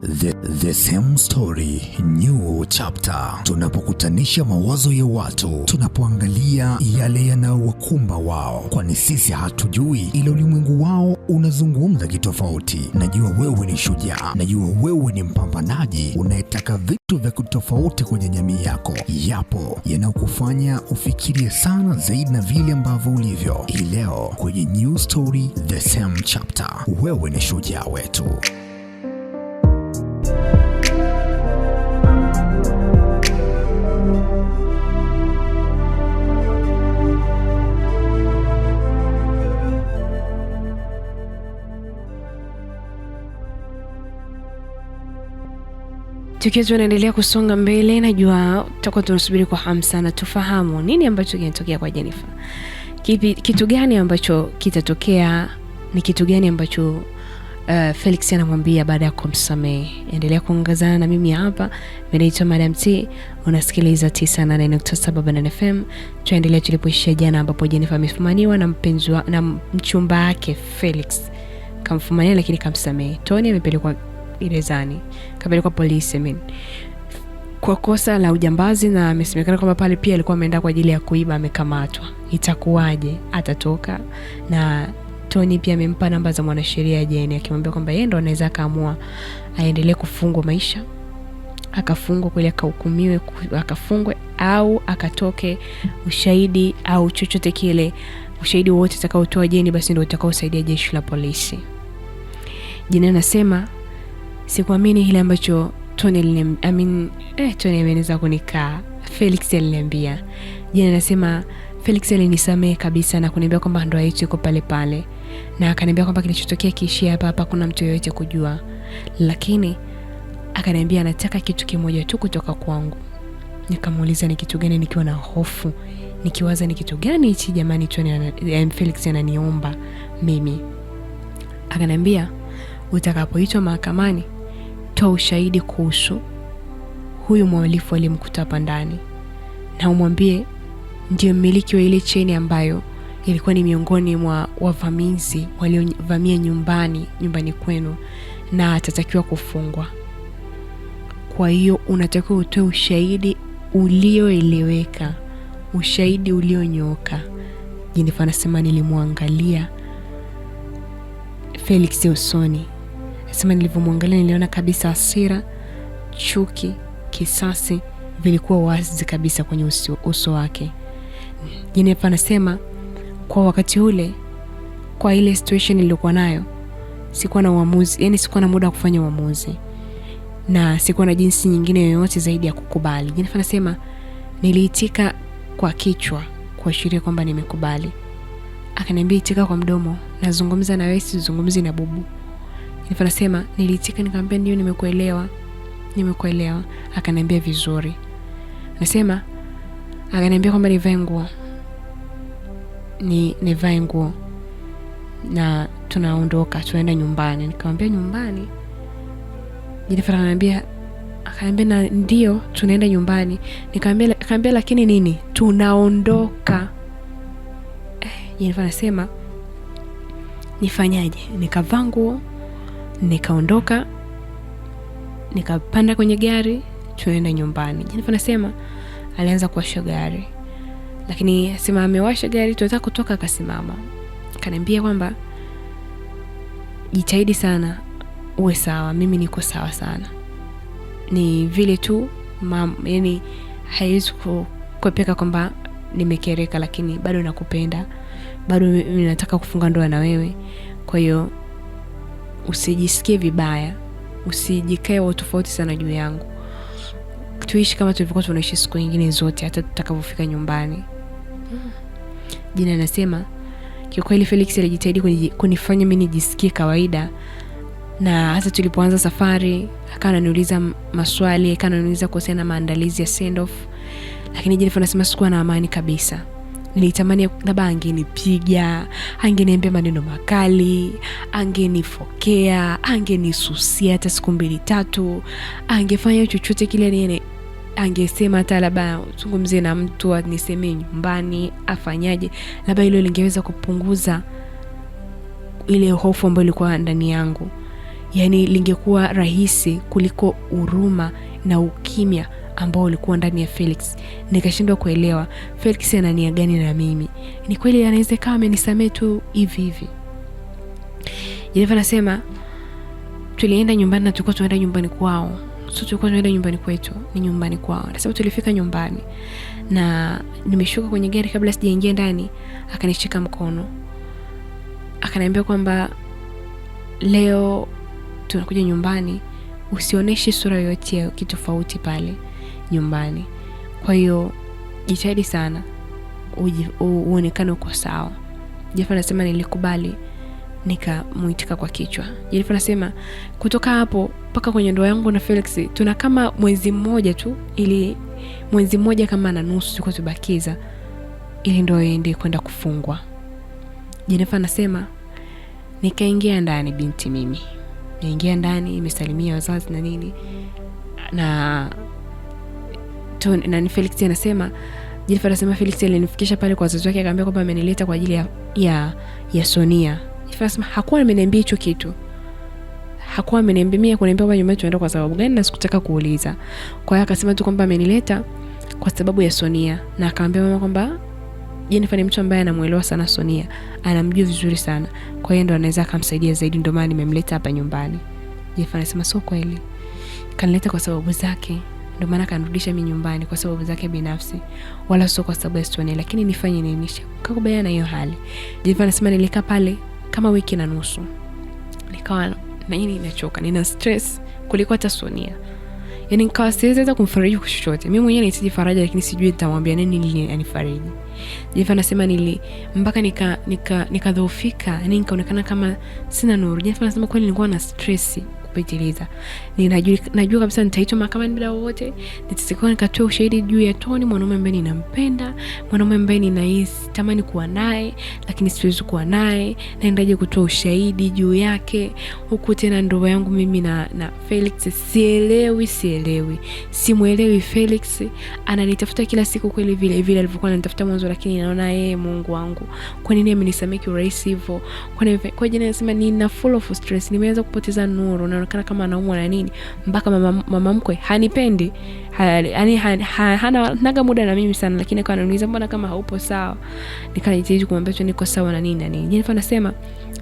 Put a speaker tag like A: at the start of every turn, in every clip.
A: The same story, new chapter. Tunapokutanisha mawazo ya watu, tunapoangalia yale yanayowakumba wao, kwani sisi hatujui ila ulimwengu wao unazungumza kitofauti. Najua wewe ni shujaa, najua wewe ni mpambanaji unayetaka vitu vya kutofauti kwenye jamii yako. Yapo yanayokufanya ufikirie sana zaidi na vile ambavyo ulivyo. Hii leo kwenye new story, the same chapter, wewe ni shujaa wetu.
B: Tukiwa tunaendelea kusonga mbele, najua tutakuwa tunasubiri kwa hamu sana tufahamu nini ambacho kinatokea kwa Jennifer. Kitu gani ambacho kitatokea, ni kitu gani ambacho Felix anamwambia baada ya kumsamehe. Endelea kuongozana na mimi hapa. Mimi ni Madam T, unasikiliza 98.7 Banana FM. Tuendelea tulipoishia jana, ambapo Jennifer amefumaniwa na mpenzi na mchumba wake Felix. Kamfumania lakini kamsamehe. Tony amepelekwa gerezani, kapelekwa polisi kwa kosa la ujambazi, na amesemekana kwamba pale pia alikuwa ameenda kwa ajili ya kuiba, amekamatwa. Itakuwaje? Atatoka? Na Tony pia amempa namba za mwanasheria Jane, akimwambia kwamba yeye ndo anaweza kaamua aendelee kufungwa maisha, akafungwa kweli, akahukumiwe akafungwe, au akatoke ushahidi au chochote kile, ushahidi wote utakaotoa Jane basi ndio utakaosaidia jeshi la polisi. Jane anasema sikuamini ile ambacho Tony ameniza kunikaa. Felix aliniambia. Jane anasema Felix alinisamehe kabisa na kuniambia kwamba ndoa yetu iko pale pale, na akaniambia kwamba kilichotokea kiishia hapa, kuna mtu yeyote kujua, lakini akaniambia anataka kitu kimoja tu kutoka kwangu. Nikamuuliza ni kitu gani, nikiwa na hofu, nikiwaza ni kitu gani hichi jamani Tony Felix ananiomba mimi. Akaniambia utakapoitwa mahakamani, toa ushahidi kuhusu huyu mhalifu aliyemkuta hapa ndani, na umwambie ndio mmiliki wa ile cheni ambayo ilikuwa ni miongoni mwa wavamizi waliovamia nyumbani kwenu, na atatakiwa kufungwa. Kwa hiyo unatakiwa utoe ushahidi ulioeleweka, ushahidi ulionyooka. Jennifer anasema nilimwangalia Felix usoni. Anasema nilivyomwangalia niliona kabisa hasira, chuki, kisasi vilikuwa wazi kabisa kwenye uso wake. Jennifer anasema kwa wakati ule, kwa ile situation nilikuwa nayo, sikuwa na uamuzi, yani sikuwa na muda wa kufanya uamuzi, na sikuwa na jinsi nyingine yoyote zaidi ya kukubali. Jennifer anasema niliitika kwa kichwa kuashiria kwamba nimekubali. Akaniambia itika kwa mdomo, nazungumza na wewe, sizungumzi na bubu. Jennifer anasema niliitika, nikamwambia ndio nimekuelewa. Akaniambia vizuri. Anasema akaniambia kwamba nivae nguo na tunaondoka, tunaenda nyumbani. Nikamwambia nyumbani? Jennifer akaniambia na ndio tunaenda nyumbani. Nikamwambia lakini nini? Tunaondoka. Jennifer anasema nifanyaje? Nikavaa nguo, nikaondoka, nikapanda kwenye gari, tunaenda nyumbani. Jennifer anasema alianza kuwasha gari, lakini asema amewasha gari, tunataka kutoka, akasimama. Akaniambia kwamba jitahidi sana uwe sawa, mimi niko sawa sana, ni vile tu yani haiwezi kuepeka kwamba nimekereka, lakini bado nakupenda, bado ninataka kufunga ndoa na wewe. Kwa hiyo usijisikie vibaya, usijikae wa tofauti sana juu yangu, tuishi kama tulivyokuwa tunaishi siku nyingine zote hata tutakapofika nyumbani. Jina anasema kiukweli Felix alijitahidi kunifanya mimi nijisikie kawaida, na hata tulipoanza safari akawa ananiuliza maswali, akawa ananiuliza kuhusiana na maandalizi ya send off, lakini Jennifer anasema sikuwa na amani kabisa. Nilitamani labda angenipiga, angeniambia maneno makali, angenifokea, angenisusia hata siku 2-3, angefanya chochote kile nene, angesema hata labda zungumzie na mtu, aniseme nyumbani, afanyaje, labda hilo lingeweza kupunguza ile hofu ambayo ilikuwa ndani yangu. yani lingekuwa rahisi kuliko huruma na ukimya ambao ulikuwa ndani ya Felix. Nikashindwa kuelewa Felix ana nia gani na mimi. Ni kweli anaweza kama amenisamee tu hivi hivi. Jennifer anasema tulienda nyumbani na tulikuwa tunaenda nyumbani kwao. Sio tulikuwa tunaenda nyumbani kwetu, ni nyumbani kwao. Anasema tulifika nyumbani na nimeshuka kwenye gari, kabla sijaingia ndani akanishika mkono. Akaniambia kwamba leo tunakuja nyumbani, usioneshe sura yoyote ya kitofauti pale nyumbani. Kwa hiyo jitahidi sana uonekane uko sawa. Jennifer anasema nilikubali, nikamuitika kwa kichwa. Jennifer anasema kutoka hapo mpaka kwenye ndoa yangu na Felix tuna kama mwezi mmoja tu, ili mwezi mmoja kama na nusu tuko tubakiza ili ndoa iende kwenda kufungwa. Jennifer anasema nikaingia ndani binti mimi. Niingia ndani, nimesalimia wazazi na nini. Na ni Felix anasema, Jennifer anasema Felix alinifikisha pale kwa wazazi wake, akaambia kwamba amenileta kwa ajili ya Sonia. Jennifer anasema hakuwa ameniambia hicho kitu. Hakuwa ameniambia mimi, kuniambia kwamba nyumbani tunaenda kwa sababu gani, na sikutaka kuuliza. Kwa hiyo akasema tu kwamba amenileta kwa sababu ya Sonia, na akaambia mama kwamba Jennifer ni mtu ambaye anamuelewa sana Sonia, anamjua vizuri sana, kwa hiyo ndo anaweza kumsaidia zaidi, ndio maana nimemleta hapa nyumbani. Jennifer anasema sio kweli, kanileta kwa sababu zake, ndio maana kanirudisha mimi nyumbani kwa sababu zake binafsi, wala sio kwa sababu ya Sonia. Lakini nifanye nini? Kakubaliana na hiyo hali. Jennifer anasema nilikaa pale kama wiki na nusu, nikawa na nini, ninachoka, nina stress kuliko hata Sonia. Yani nikawa siweza kumfariji kwa chochote. Mimi mwenyewe nahitaji faraja, lakini sijui nitamwambia nini ili anifariji. Jennifer anasema mpaka nikadhoofika, yani nikaonekana kama sina nuru. Jennifer anasema kweli nilikuwa na stress kupitiliza. Najua kabisa nitaitwa mahakamani muda wote, nitasikwa nikatoa ushahidi juu ya Tony, mwanaume ambaye ninampenda, mwanaume ambaye ninahisi tamani kuwa naye lakini siwezi kuwa naye, naendaje kutoa ushahidi juu yake huku tena ndoa yangu mimi na Felix? Simuelewi Felix. Ananitafuta kila siku kweli vile vile alivyokuwa ananitafuta mwanzo, lakini naona Mungu wangu, kwa nini amenisamea urahisi hivyo? Kwa jina nasema nina full of stress, nimeanza kupoteza nuru, naonekana kama naumwa na nini, mpaka mama mkwe hanipendi, yani hana naga muda na mimi sana, lakini kwa ananiuliza mbona kama haupo sawa. Nikajitahidi kumwambia tu niko sawa na nini na nini. Jennifer anasema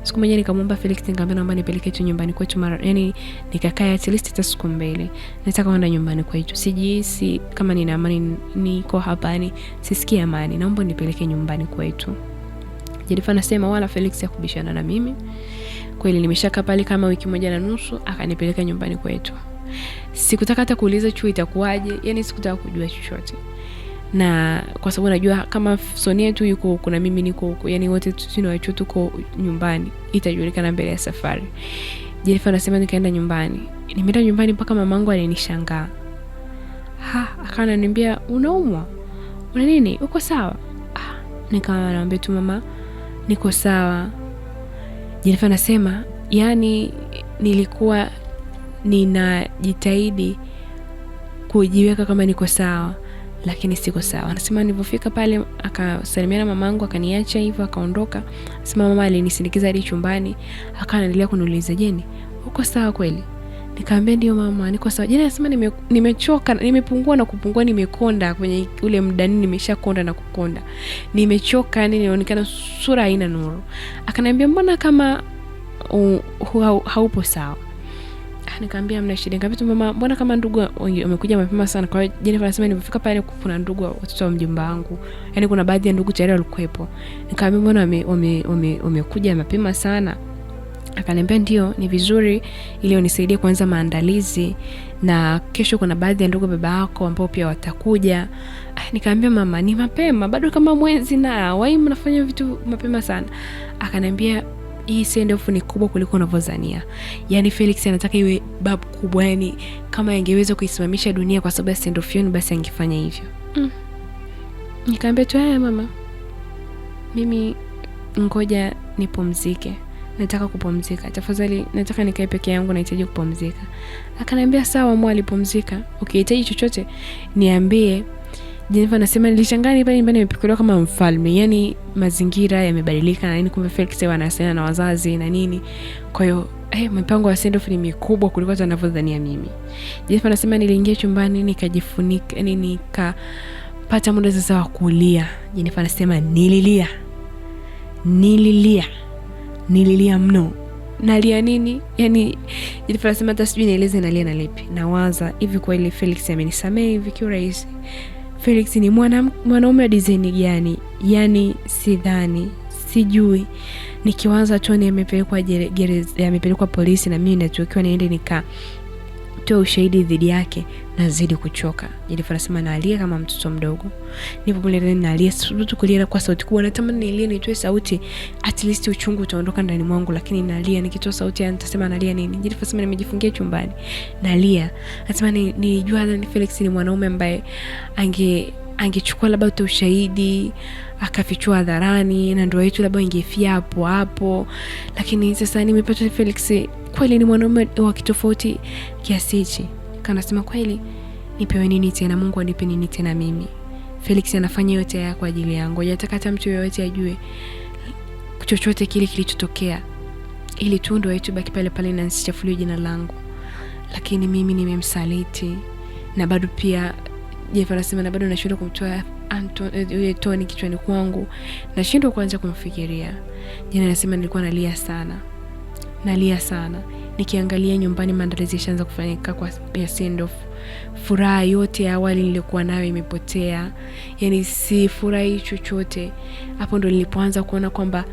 B: siku moja nikamwomba Felix, nikamwambia naomba nipeleke tu nyumbani kwetu yani nikakaa at least hata siku mbili, nataka kwenda nyumbani kwetu, sijihisi kama nina amani, niko hapa ni sisikii amani, naomba nipeleke nyumbani kwetu. Jennifer anasema wala Felix hakubishana na mimi, kweli nimeshaka pale kama wiki moja na nusu, akanipeleka nyumbani kwetu. Sikutaka hata kuuliza chuo itakuwaje, yani sikutaka kujua chochote, na kwa sababu najua kama Sonia tu yuko huko na mimi niko huko, yani wote tunawacho tuko nyumbani, itajulikana mbele ya safari. Jennifer anasema nikaenda nyumbani. Nimeenda nyumbani mpaka mamangu alinishangaa. Akaniambia unaumwa? Una nini? Uko sawa? Nikamwambia tu mama niko sawa. Jennifer anasema yani nilikuwa ninajitahidi kujiweka kama niko sawa, lakini siko sawa. Anasema nilipofika pale akasalimiana mamangu, akaniacha hivyo akaondoka. Anasema mama alinisindikiza hadi chumbani, akaendelea kuniuliza Jeni, uko sawa kweli? Nikamwambia ndio mama, niko sawa. Jeni anasema nimechoka, nimepungua na kupungua, nimekonda kwenye ule mdani, nimeshakonda na kukonda. Nimechoka, ninaonekana sura haina nuru. Akaniambia mbona kama haupo sawa? Nikamwambia mna shida. Nikamwambia mama mbona kama ndugu wamekuja mapema sana? Kwa hiyo Jennifer anasema nilipofika pale kuna ndugu watoto wa mjomba wangu, yani kuna baadhi ya ndugu tayari walikuwepo. Nikamwambia mbona wamekuja mapema sana? Akaniambia ndio, ni vizuri ili unisaidie kuanza maandalizi, na kesho kuna baadhi ya ndugu baba yako ambao pia watakuja. Nikamwambia mama ni mapema, bado kama mwezi, na wao mnafanya vitu mapema sana. Akaniambia hii send off ni kubwa kuliko unavyozania. Yani Felix anataka iwe babu kubwa, yani kama angeweza kuisimamisha dunia kwa sababu ya send off yenu basi angefanya hivyo. Nikamwambia tu mama, mimi ngoja nipumzike, nataka kupumzika, tafadhali nataka nikae peke yangu, nahitaji kupumzika. Akaniambia sawa mwa, alipumzika. Ukihitaji chochote niambie. Jennifer anasema nilishangaa pale nyumbani nimepikiliwa kama mfalme. Yaani mazingira yamebadilika na nini, kumbe Felix wanasema na wazazi na nini. Kwa hiyo mipango ya send off ni mikubwa kuliko tunavyodhania mimi. Jennifer anasema niliingia chumbani nikajifunika, yani nikapata muda sasa wa kulia. Jennifer anasema nililia mno. Nalia nini? Yaani Jennifer anasema hata sijui nieleze nalia na lipi. Nawaza hivi kwa ile Felix amenisamehe hivi kiurahisi. Felix ni mwanaume wa design gani? Yaani sidhani, sijui. Nikiwaza Tony amepelekwa polisi na mimi natakiwa niende nikatoa ushahidi dhidi yake, nazidi kuchoka. Jennifer anasema nalia kama mtoto mdogo. Nipo pale ndani nalia, siwezi kulia kwa sauti kubwa. Natamani nilie nitoe sauti, at least uchungu utaondoka ndani mwangu, lakini nalia nikitoa sauti nitasema nalia nini? Jennifer anasema nimejifungia chumbani. Nalia. Anasema nilijua ni Felix ni mwanaume ambaye angechukua labda ushahidi akafichua hadharani na ndoa yetu labda ingefia hapo hapo, lakini sasa nimepata Felix kweli ni mwanaume wa kitofauti kiasi hichi. Kanasema kweli nipewe nini tena? Mungu anipe nini tena mimi? Felix anafanya yote haya kwa ajili yangu. Hajataka hata mtu yoyote ajue chochote kile kilichotokea, ili tu ndoa yetu baki pale pale na nisichafuliwe jina langu. Lakini mimi nimemsaliti na bado pia Jennifer anasema na bado nashindwa kumtoa Tony kichwani kwangu. Nashindwa kuanza kumfikiria. Jana anasema nilikuwa nalia sana. Nikiangalia nyumbani maandalizi yashaanza kufanyika kwa send off. Furaha yote ya awali nilikuwa nayo imepotea. Yaani si furahi chochote. Hapo ndo nilipoanza kuona kwamba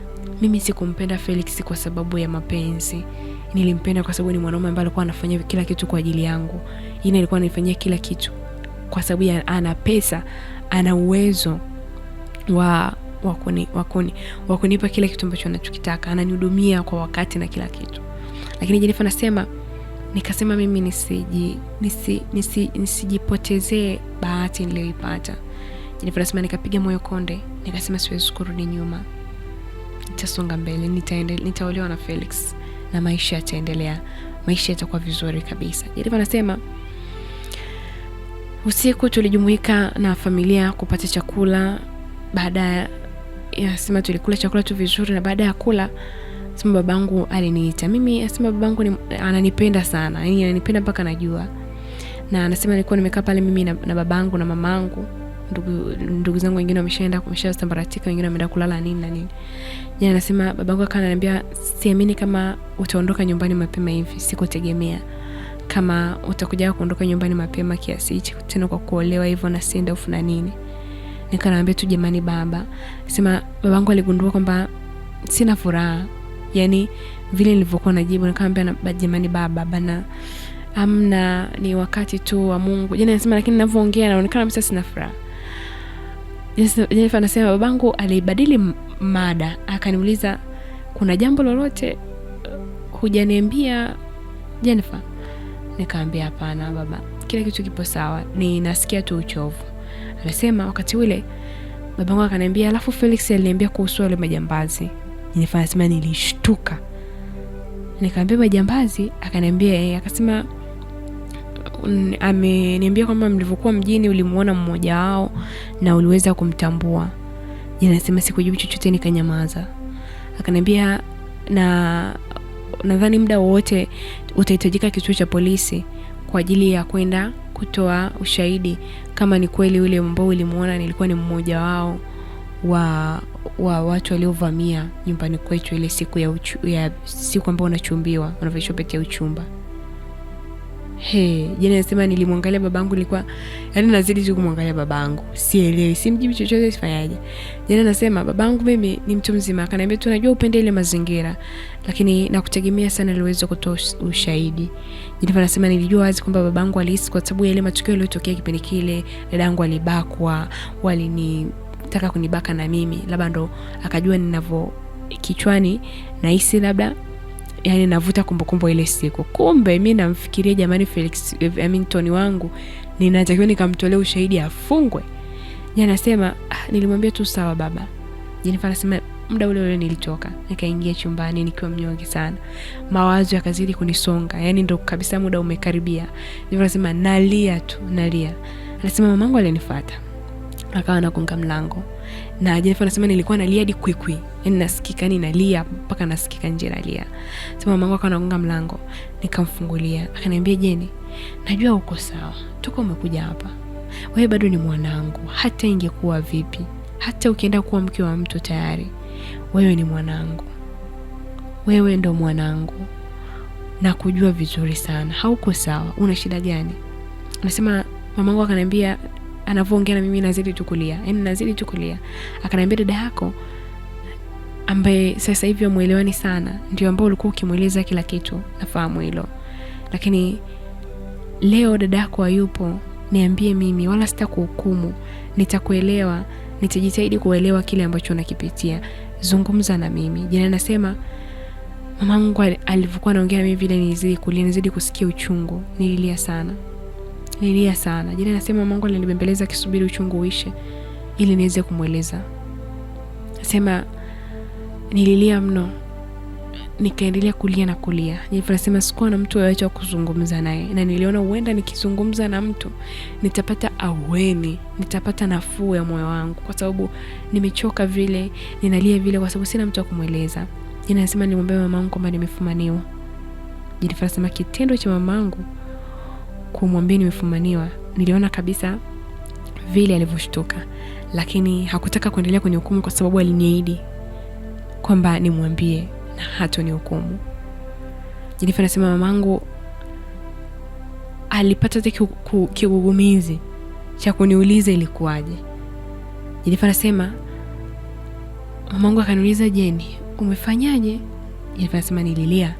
B: mimi sikumpenda Felix kwa sababu ya mapenzi. Nilimpenda kwa sababu ni mwanaume ambaye alikuwa anafanya kila kitu kwa ajili yangu. Yeye alikuwa ananifanyia kila kitu kwa sababu ana pesa, ana uwezo wa kunipa kila kitu ambacho ninachokitaka, ananihudumia kwa wakati na kila kitu. Lakini Jennifer anasema nikasema mimi nisijipotezee bahati niliyoipata. Jennifer anasema nikapiga moyo konde, nikasema siwezi kurudi nyuma. Nitasonga mbele, nitaolewa na Felix na maisha yataendelea. Maisha yatakuwa vizuri kabisa. Jennifer anasema usiku tulijumuika na familia kupata chakula. Baada ya sema tulikula chakula tu vizuri, na baada ya kula sema babangu aliniita. Mimi asema babangu ananipenda sana. Yaani ananipenda mpaka najua. Na anasema nilikuwa nimekaa pale mimi na babangu na mamangu. Ndugu zangu wengine wameshasambaratika, wengine wameenda kulala nini na nini. Yeye anasema babangu akananiambia siamini kama utaondoka nyumbani mapema hivi. Sikutegemea kama utakuja kuondoka nyumbani mapema kiasi hichi tena kwa kuolewa hivyo na send off na nini. Nikamwambia tu jamani baba. Sema babangu aligundua kwamba sina furaha. Yaani vile nilivyokuwa najibu, nikamwambia jamani baba bana, amna, ni wakati tu wa Mungu. Jana anasema lakini ninavyoongea naonekana mimi sina furaha. Jennifer anasema babangu alibadili mada, akaniuliza kuna jambo lolote hujaniambia Jennifer? Nikamwambia hapana baba, kila kitu kipo sawa, ninasikia tu uchovu. Anasema wakati ule babangu akaniambia alafu Felix aliniambia kuhusu wale majambazi. Jennifer anasema nilishtuka. Nikamwambia majambazi? Akaniambia akasema ameniambia kwamba mlivyokuwa mjini ulimuona mmoja wao na uliweza kumtambua. Yeye anasema sikujibu chochote, nikanyamaza. Akaniambia nadhani muda wote utahitajika kituo cha polisi kwa ajili ya kwenda kutoa ushahidi kama ni kweli yule ambao ulimuona nilikuwa ni mmoja wao wa watu waliovamia nyumbani kwetu ile siku ya siku ambayo unachumbiwa, unavyoishopetea uchumba. Jana nasema nilimwangalia babangu, nilikuwa yaani nazidi tu kumwangalia babangu. Sielewi, simjibu chochote, sifanyaje. Jana nasema babangu mimi ni mtu mzima, akaniambia tu najua upende ile mazingira, lakini nakutegemea sana ili uweze kutoa ushahidi. Jennifer anasema nilijua wazi kwamba babangu alihisi kwa sababu ya ile matukio yaliyotokea kipindi kile, dadangu alibakwa, walinitaka kunibaka na mimi, labda ndo akajua ninavyo kichwani nahisi labda yani navuta kumbukumbu ile siku. Kumbe mimi namfikiria jamani Felix Tony wangu ninatakiwa nikamtolee ushahidi afungwe. Jana nasema nilimwambia tu sawa baba. Jennifer anasema muda ule nilitoka nikaingia chumbani nikiwa mnyonge sana. Mawazo yakazidi kunisonga. Yaani ndo kabisa muda umekaribia. Jennifer anasema nalia. Anasema mamangu alinifuata. akawa anagonga mlango. Na Jennifer anasema nilikuwa nalia hadi kwikwi. Yaani nasikika nalia mpaka nasikika nje nalia. Sema mamangu akawa anagonga mlango. Nikamfungulia. Akaniambia, Jeni, najua uko sawa. Toka umekuja hapa. Wewe bado ni mwanangu. Hata ingekuwa vipi. Hata ukienda kuwa mke wa mtu tayari. Wewe ni mwanangu. Wewe ndo mwanangu. Na kujua vizuri sana. Hauko sawa. Una shida gani? Anasema mamangu akaniambia anavyoongea na mimi nazidi tu kulia. Yaani nazidi tu kulia. Akaniambia dada yako ambaye sasa hivi amuelewani sana ndio ambao ulikuwa ukimueleza kila kitu, nafahamu hilo. Lakini leo dada yako hayupo, niambie mimi, wala sitakuhukumu. Nitakuelewa, nitajitahidi kuelewa kile ambacho unakipitia. Zungumza na mimi. Jana anasema mamangu alivyokuwa anaongea na mimi vile nilizidi kulia, nilizidi kusikia uchungu. Nililia sana. Jana anasema mamangu alinibembeleza kisubiri uchungu uishe ili niweze kumueleza. Anasema nililia mno, nikaendelea kulia na kulia. Anasema sikuwa na mtu yoyote wa kuzungumza naye, na niliona huenda nikizungumza na mtu nitapata aweni, nitapata nafuu ya moyo wangu, kwa sababu nimechoka vile, ninalia vile kwa sababu sina mtu wa kumueleza. Anasema nimwambie mamangu kwamba nimefumaniwa. Anasema kitendo cha mamangu kumwambia nimefumaniwa, niliona kabisa vile alivyoshtuka, lakini hakutaka kuendelea kwenye hukumu kwa sababu aliniahidi kwamba nimwambie na hatonihukumu. Jennifer anasema mamangu alipata kigugumizi cha kuniuliza ilikuwaje. Jennifer anasema mamangu akaniuliza, Jeni, umefanyaje? Jennifer anasema nililia.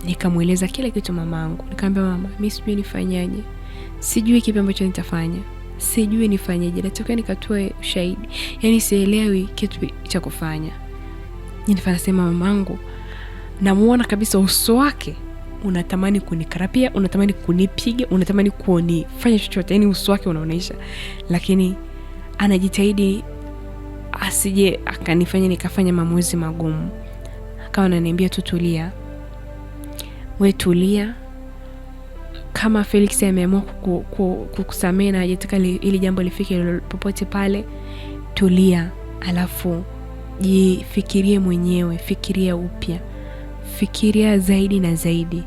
B: Nikamueleza kila kitu mamangu. Nikamwambia mama, mimi sijui nifanyaje. Sijui kipi ambacho nitafanya. Sijui nifanyaje. Nataka nikatoe ushahidi. Yaani sielewi kitu cha kufanya. Jennifer anasema mamangu namuona kabisa uso wake unatamani kunikarapia, unatamani kunipiga, unatamani kunifanya chochote. Yaani uso wake unaonesha. Lakini anajitahidi asije akanifanya nikafanya maamuzi magumu. Akawa ananiambia tutulia. Wewe tulia. Kama Felix ameamua kukusamehe na hajataka ili jambo lifike popote pale, tulia. Alafu jifikirie mwenyewe, fikiria upya. Fikiria zaidi na zaidi.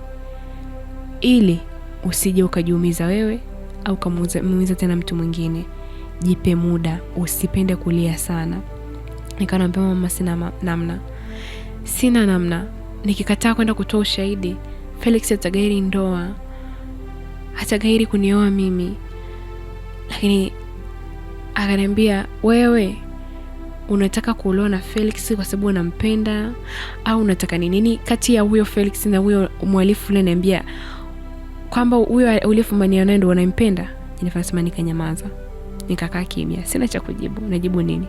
B: Ili usije ukajiumiza wewe au kumuumiza tena mtu mwingine. Jipe muda, usipende kulia sana. Nikamwambia mama sina namna. Nikikataa kwenda kutoa ushahidi, Felix atagairi ndoa, atagairi kunioa mimi. Lakini akaniambia, wewe unataka kuolewa na Felix kwa sababu unampenda au unataka nini? Kati ya huyo Felix na huyo mwalifu ule niambia kwamba huyo ulifumania naye ndio unampenda. Jennifer anasema nikanyamaza. Nikakaa kimya. Sina cha kujibu. Najibu nini?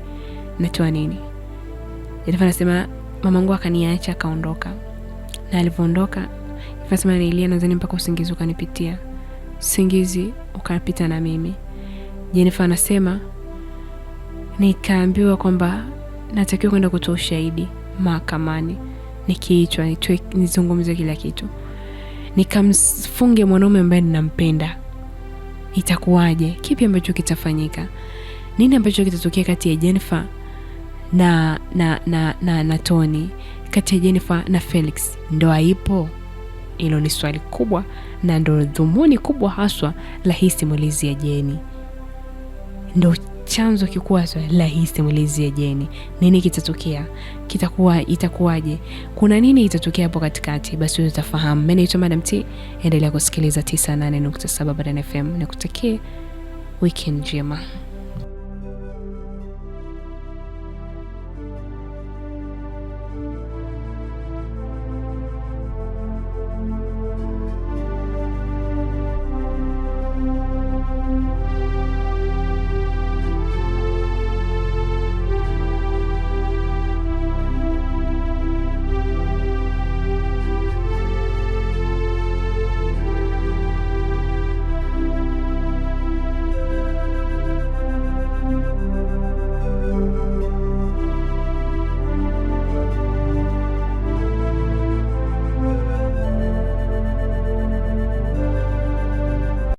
B: Natoa nini? Jennifer anasema mamangu akaniacha akaondoka. Na alivyoondoka, anasema nilia nadhani mpaka usingizi ukanipitia. Usingizi ukapita na mimi. Jennifer anasema nikaambiwa kwamba natakiwa kwenda kutoa ushahidi mahakamani. Nikiitwa nizungumze kila kitu. Nikamfunge mwanaume ambaye ninampenda. Itakuwaje? Kipi ambacho kitafanyika? Nini ambacho kitatokea kati ya Jennifer na Tony, kati ya Jennifer na Felix? Ndoa ipo? Hilo ni swali kubwa na ndo dhumuni kubwa haswa la hii simulizi ya Jeni. Ndo chanzo kikubwa la hii simulizi ya Jeni. Nini kitatokea? Itakuwaje? Kuna nini itatokea hapo katikati? Basi utafahamu. Mimi naitwa Madam T. Endelea kusikiliza 98.7 Badan FM. Nikutakie weekend njema.